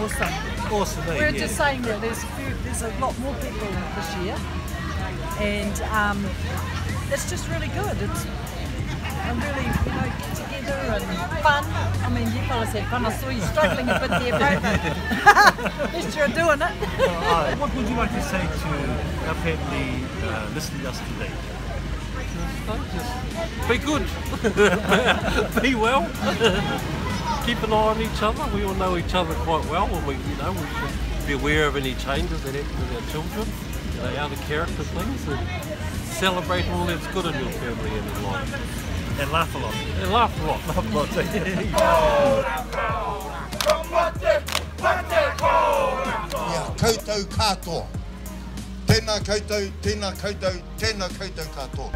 awesome. Awesome, eh? We're just saying that there's a lot more people this year, and it's just really good. It's really, get together and fun. I mean, you fellas had fun. I saw you struggling a bit there, bro, but at least you're doing it. What would you like to say to our family listening to us today? Just be good, be well, keep an eye on each other. We all know each other quite well, and we should be aware of any changes that happen with our children, other character things, and celebrate all that's good in your family and in life. And laugh a lot. And laugh a lot. Laugh a lot. Ia koutou katoa. Tēnā koutou, tēnā koutou, tēnā koutou katoa.